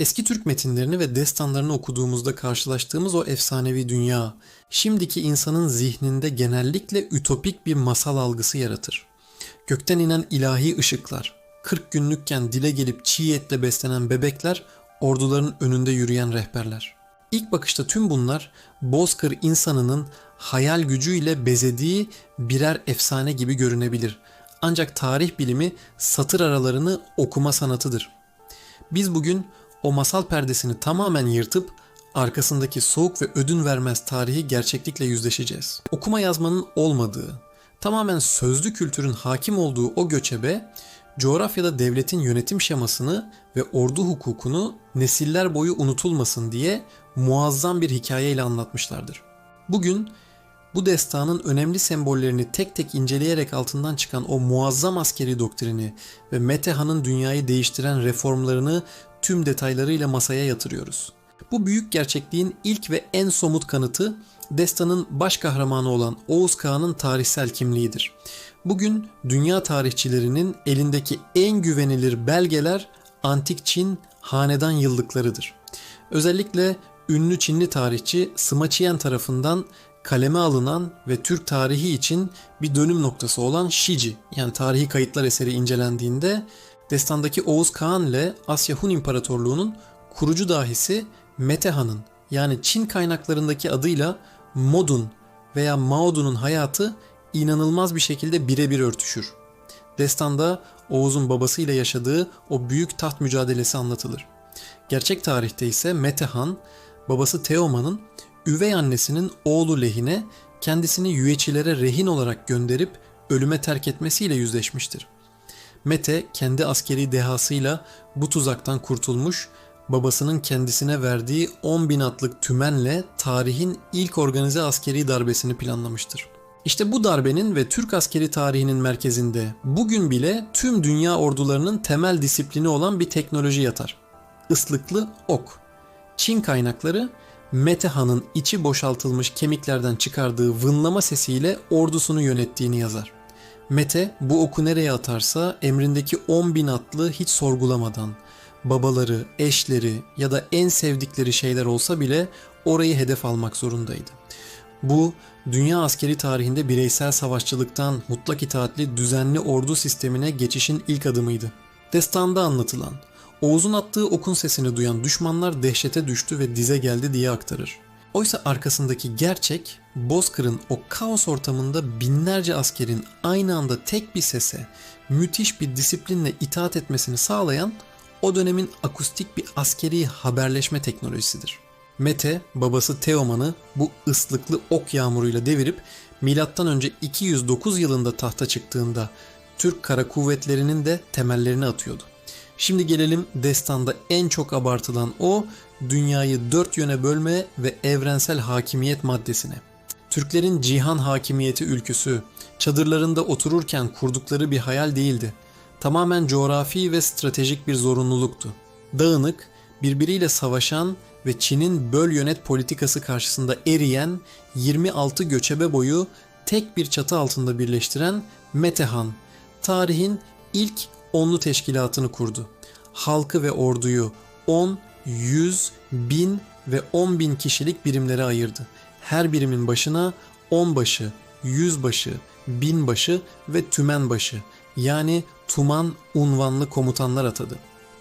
Eski Türk metinlerini ve destanlarını okuduğumuzda karşılaştığımız o efsanevi dünya, şimdiki insanın zihninde genellikle ütopik bir masal algısı yaratır. Gökten inen ilahi ışıklar, 40 günlükken dile gelip çiğ etle beslenen bebekler, orduların önünde yürüyen rehberler. İlk bakışta tüm bunlar bozkır insanının hayal gücüyle bezediği birer efsane gibi görünebilir. Ancak tarih bilimi satır aralarını okuma sanatıdır. Biz bugün o masal perdesini tamamen yırtıp arkasındaki soğuk ve ödün vermez tarihi gerçeklikle yüzleşeceğiz. Okuma yazmanın olmadığı, tamamen sözlü kültürün hakim olduğu o göçebe, coğrafyada devletin yönetim şemasını ve ordu hukukunu nesiller boyu unutulmasın diye muazzam bir hikayeyle anlatmışlardır. Bugün bu destanın önemli sembollerini tek tek inceleyerek altından çıkan o muazzam askeri doktrini ve Metehan'ın dünyayı değiştiren reformlarını tüm detaylarıyla masaya yatırıyoruz. Bu büyük gerçekliğin ilk ve en somut kanıtı destanın baş kahramanı olan Oğuz Kağan'ın tarihsel kimliğidir. Bugün dünya tarihçilerinin elindeki en güvenilir belgeler Antik Çin hanedan yıllıklarıdır. Özellikle ünlü Çinli tarihçi Sima Qian tarafından kaleme alınan ve Türk tarihi için bir dönüm noktası olan Şici yani tarihi kayıtlar eseri incelendiğinde destandaki Oğuz Kağan ile Asya Hun İmparatorluğu'nun kurucu dahisi Metehan'ın yani Çin kaynaklarındaki adıyla Modun veya Maodu'nun hayatı inanılmaz bir şekilde birebir örtüşür. Destanda Oğuz'un babasıyla yaşadığı o büyük taht mücadelesi anlatılır. Gerçek tarihte ise Metehan, babası Teoman'ın üvey annesinin oğlu lehine kendisini yüeçilere rehin olarak gönderip ölüme terk etmesiyle yüzleşmiştir. Mete kendi askeri dehasıyla bu tuzaktan kurtulmuş, babasının kendisine verdiği 10.000 atlık tümenle tarihin ilk organize askeri darbesini planlamıştır. İşte bu darbenin ve Türk askeri tarihinin merkezinde bugün bile tüm dünya ordularının temel disiplini olan bir teknoloji yatar. Islıklı ok. Çin kaynakları Metehan'ın içi boşaltılmış kemiklerden çıkardığı vınlama sesiyle ordusunu yönettiğini yazar. Mete bu oku nereye atarsa emrindeki 10.000 atlı hiç sorgulamadan babaları, eşleri ya da en sevdikleri şeyler olsa bile orayı hedef almak zorundaydı. Bu dünya askeri tarihinde bireysel savaşçılıktan mutlak itaatli düzenli ordu sistemine geçişin ilk adımıydı. Destanda anlatılan Oğuz'un attığı okun sesini duyan düşmanlar dehşete düştü ve dize geldi diye aktarır. Oysa arkasındaki gerçek, Bozkır'ın o kaos ortamında binlerce askerin aynı anda tek bir sese, müthiş bir disiplinle itaat etmesini sağlayan o dönemin akustik bir askeri haberleşme teknolojisidir. Mete, babası Teoman'ı bu ıslıklı ok yağmuruyla devirip M.Ö. 209 yılında tahta çıktığında Türk Kara Kuvvetleri'nin de temellerini atıyordu. Şimdi gelelim destanda en çok abartılan o dünyayı dört yöne bölme ve evrensel hakimiyet maddesine. Türklerin cihan hakimiyeti ülküsü, çadırlarında otururken kurdukları bir hayal değildi. Tamamen coğrafi ve stratejik bir zorunluluktu. Dağınık, birbiriyle savaşan ve Çin'in böl yönet politikası karşısında eriyen 26 göçebe boyu tek bir çatı altında birleştiren Metehan, tarihin ilk onlu teşkilatını kurdu. Halkı ve orduyu 10, 100, 1000 ve 10.000 kişilik birimlere ayırdı. Her birimin başına 10 başı, 100 başı, 1000 başı ve tümen başı yani tuman unvanlı komutanlar atadı.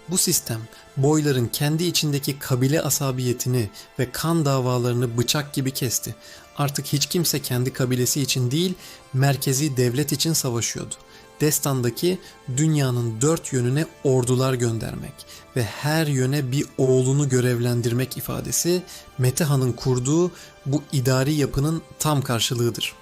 Bu sistem boyların kendi içindeki kabile asabiyetini ve kan davalarını bıçak gibi kesti. Artık hiç kimse kendi kabilesi için değil, merkezi devlet için savaşıyordu. Destandaki dünyanın dört yönüne ordular göndermek ve her yöne bir oğlunu görevlendirmek ifadesi Metehan'ın kurduğu bu idari yapının tam karşılığıdır.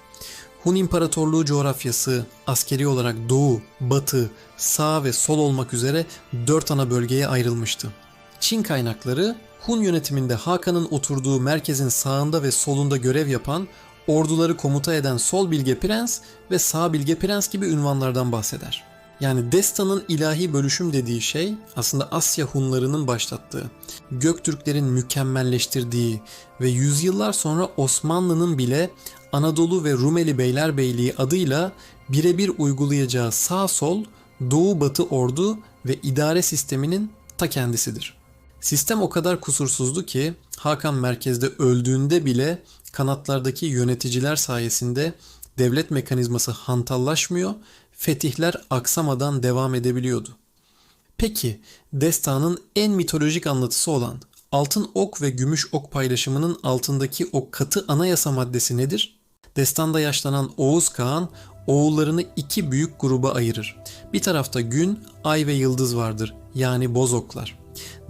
Hun İmparatorluğu coğrafyası askeri olarak doğu, batı, sağ ve sol olmak üzere 4 ana bölgeye ayrılmıştı. Çin kaynakları Hun yönetiminde Hakan'ın oturduğu merkezin sağında ve solunda görev yapan, orduları komuta eden sol bilge prens ve sağ bilge prens gibi ünvanlardan bahseder. Yani destanın ilahi bölüşüm dediği şey aslında Asya Hunlarının başlattığı, Göktürklerin mükemmelleştirdiği ve yüzyıllar sonra Osmanlı'nın bile Anadolu ve Rumeli Beylerbeyliği adıyla birebir uygulayacağı sağ sol, doğu batı ordu ve idare sisteminin ta kendisidir. Sistem o kadar kusursuzdu ki Hakan merkezde öldüğünde bile kanatlardaki yöneticiler sayesinde devlet mekanizması hantallaşmıyor, fetihler aksamadan devam edebiliyordu. Peki destanın en mitolojik anlatısı olan altın ok ve gümüş ok paylaşımının altındaki o katı anayasa maddesi nedir? Destanda yaşlanan Oğuz Kağan oğullarını iki büyük gruba ayırır. Bir tarafta gün, ay ve yıldız vardır, yani bozoklar.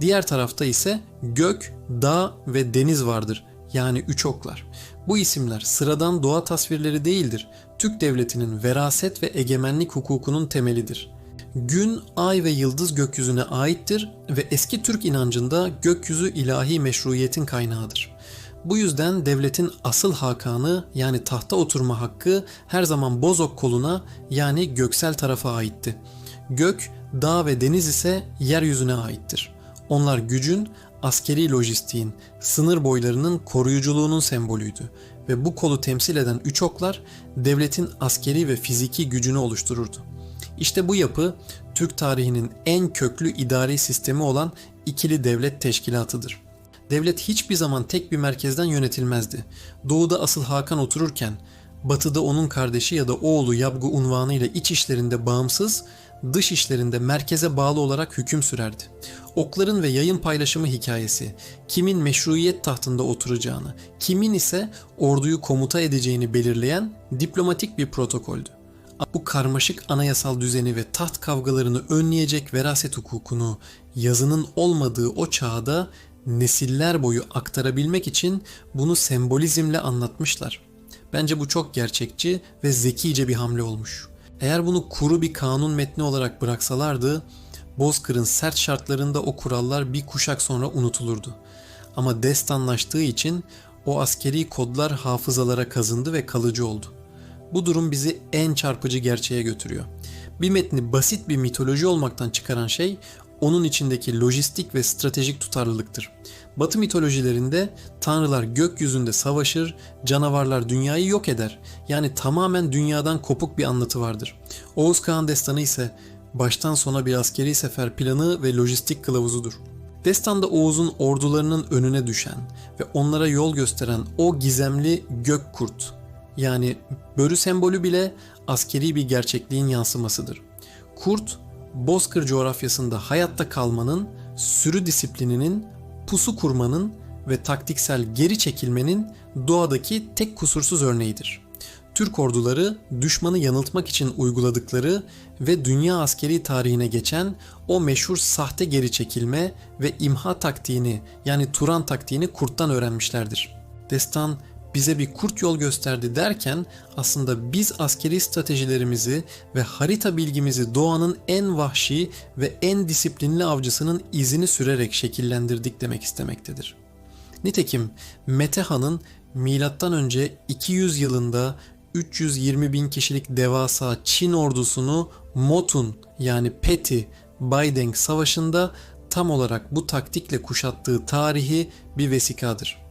Diğer tarafta ise gök, dağ ve deniz vardır, yani üç oklar. Bu isimler sıradan doğa tasvirleri değildir. Türk devletinin veraset ve egemenlik hukukunun temelidir. Gün, ay ve yıldız gökyüzüne aittir ve eski Türk inancında gökyüzü ilahi meşruiyetin kaynağıdır. Bu yüzden devletin asıl hakanı yani tahta oturma hakkı her zaman Bozok koluna yani göksel tarafa aitti. Gök, dağ ve deniz ise yeryüzüne aittir. Onlar gücün, askeri lojistiğin, sınır boylarının koruyuculuğunun sembolüydü ve bu kolu temsil eden üç oklar devletin askeri ve fiziki gücünü oluştururdu. İşte bu yapı Türk tarihinin en köklü idari sistemi olan ikili devlet teşkilatıdır. Devlet hiçbir zaman tek bir merkezden yönetilmezdi. Doğuda asıl Hakan otururken, batıda onun kardeşi ya da oğlu Yabgu unvanıyla iç işlerinde bağımsız, dış işlerinde merkeze bağlı olarak hüküm sürerdi. Okların ve yayın paylaşımı hikayesi, kimin meşruiyet tahtında oturacağını, kimin ise orduyu komuta edeceğini belirleyen diplomatik bir protokoldü. Bu karmaşık anayasal düzeni ve taht kavgalarını önleyecek veraset hukukunu yazının olmadığı o çağda nesiller boyu aktarabilmek için bunu sembolizmle anlatmışlar. Bence bu çok gerçekçi ve zekice bir hamle olmuş. Eğer bunu kuru bir kanun metni olarak bıraksalardı, Bozkır'ın sert şartlarında o kurallar bir kuşak sonra unutulurdu. Ama destanlaştığı için o askeri kodlar hafızalara kazındı ve kalıcı oldu. Bu durum bizi en çarpıcı gerçeğe götürüyor. Bir metni basit bir mitoloji olmaktan çıkaran şey onun içindeki lojistik ve stratejik tutarlılıktır. Batı mitolojilerinde tanrılar gökyüzünde savaşır, canavarlar dünyayı yok eder. Yani tamamen dünyadan kopuk bir anlatı vardır. Oğuz Kağan destanı ise baştan sona bir askeri sefer planı ve lojistik kılavuzudur. Destanda Oğuz'un ordularının önüne düşen ve onlara yol gösteren o gizemli gök kurt, yani börü sembolü bile askeri bir gerçekliğin yansımasıdır. Kurt, Bozkır coğrafyasında hayatta kalmanın, sürü disiplininin, pusu kurmanın ve taktiksel geri çekilmenin doğadaki tek kusursuz örneğidir. Türk orduları düşmanı yanıltmak için uyguladıkları ve dünya askeri tarihine geçen o meşhur sahte geri çekilme ve imha taktiğini yani Turan taktiğini kurttan öğrenmişlerdir. Destan bize bir kurt yol gösterdi derken aslında biz askeri stratejilerimizi ve harita bilgimizi doğanın en vahşi ve en disiplinli avcısının izini sürerek şekillendirdik demek istemektedir. Nitekim Metehan'ın M.Ö. 200 yılında 320 bin kişilik devasa Çin ordusunu Motun yani Peti Baydeng Savaşı'nda tam olarak bu taktikle kuşattığı tarihi bir vesikadır.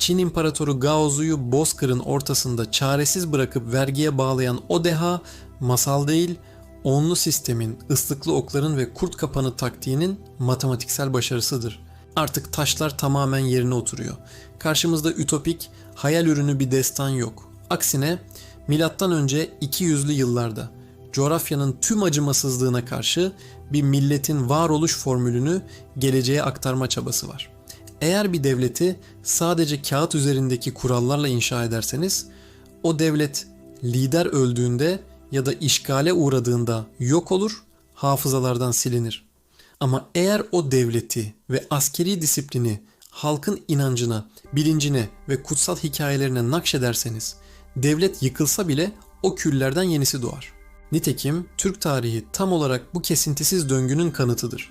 Çin İmparatoru Gaozu'yu Bozkır'ın ortasında çaresiz bırakıp vergiye bağlayan o deha masal değil, onlu sistemin, ıslıklı okların ve kurt kapanı taktiğinin matematiksel başarısıdır. Artık taşlar tamamen yerine oturuyor. Karşımızda ütopik, hayal ürünü bir destan yok. Aksine M.Ö. 200'lü yıllarda coğrafyanın tüm acımasızlığına karşı bir milletin varoluş formülünü geleceğe aktarma çabası var. Eğer bir devleti sadece kağıt üzerindeki kurallarla inşa ederseniz, o devlet lider öldüğünde ya da işgale uğradığında yok olur, hafızalardan silinir. Ama eğer o devleti ve askeri disiplini halkın inancına, bilincine ve kutsal hikayelerine nakşederseniz, devlet yıkılsa bile o küllerden yenisi doğar. Nitekim Türk tarihi tam olarak bu kesintisiz döngünün kanıtıdır.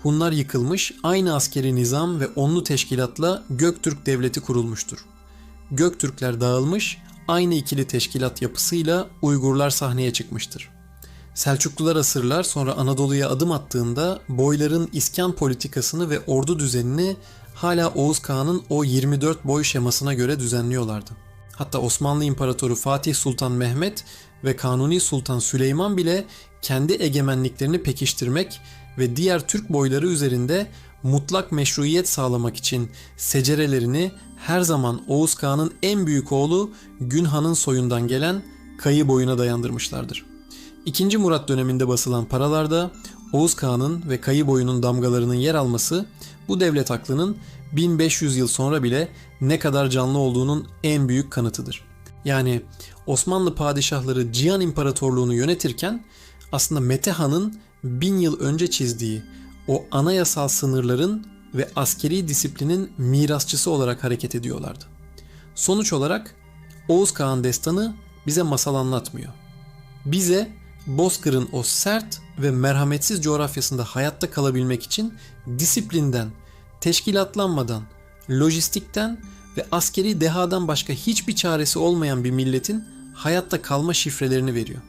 Hunlar yıkılmış, aynı askeri nizam ve onlu teşkilatla Göktürk Devleti kurulmuştur. Göktürkler dağılmış, aynı ikili teşkilat yapısıyla Uygurlar sahneye çıkmıştır. Selçuklular asırlar sonra Anadolu'ya adım attığında boyların iskan politikasını ve ordu düzenini hala Oğuz Kağan'ın o 24 boy şemasına göre düzenliyorlardı. Hatta Osmanlı İmparatoru Fatih Sultan Mehmet ve Kanuni Sultan Süleyman bile kendi egemenliklerini pekiştirmek ve diğer Türk boyları üzerinde mutlak meşruiyet sağlamak için secerelerini her zaman Oğuz Kağan'ın en büyük oğlu Günhan'ın soyundan gelen Kayı boyuna dayandırmışlardır. İkinci Murat döneminde basılan paralarda Oğuz Kağan'ın ve Kayı boyunun damgalarının yer alması bu devlet aklının 1500 yıl sonra bile ne kadar canlı olduğunun en büyük kanıtıdır. Yani Osmanlı padişahları Cihan İmparatorluğunu yönetirken aslında Mete Han'ın 1000 yıl önce çizdiği o anayasal sınırların ve askeri disiplinin mirasçısı olarak hareket ediyorlardı. Sonuç olarak Oğuz Kağan destanı bize masal anlatmıyor. Bize Bozkır'ın o sert ve merhametsiz coğrafyasında hayatta kalabilmek için disiplinden, teşkilatlanmadan, lojistikten ve askeri dehadan başka hiçbir çaresi olmayan bir milletin hayatta kalma şifrelerini veriyor.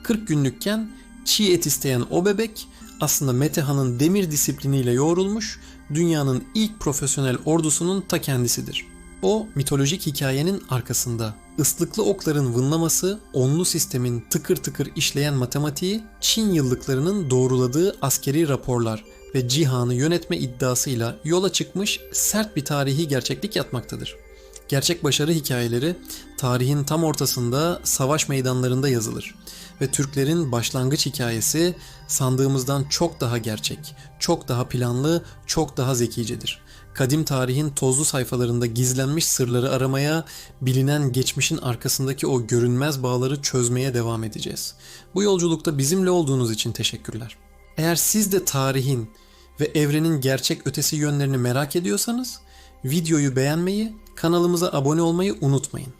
40 günlükken çiğ et isteyen o bebek aslında Mete Han'ın demir disipliniyle yoğrulmuş dünyanın ilk profesyonel ordusunun ta kendisidir. O mitolojik hikayenin arkasında ıslıklı okların vınlaması, onlu sistemin tıkır tıkır işleyen matematiği, Çin yıllıklarının doğruladığı askeri raporlar ve cihanı yönetme iddiasıyla yola çıkmış sert bir tarihi gerçeklik yatmaktadır. Gerçek başarı hikayeleri tarihin tam ortasında savaş meydanlarında yazılır ve Türklerin başlangıç hikayesi sandığımızdan çok daha gerçek, çok daha planlı, çok daha zekicedir. Kadim tarihin tozlu sayfalarında gizlenmiş sırları aramaya, bilinen geçmişin arkasındaki o görünmez bağları çözmeye devam edeceğiz. Bu yolculukta bizimle olduğunuz için teşekkürler. Eğer siz de tarihin ve evrenin gerçek ötesi yönlerini merak ediyorsanız, videoyu beğenmeyi, kanalımıza abone olmayı unutmayın.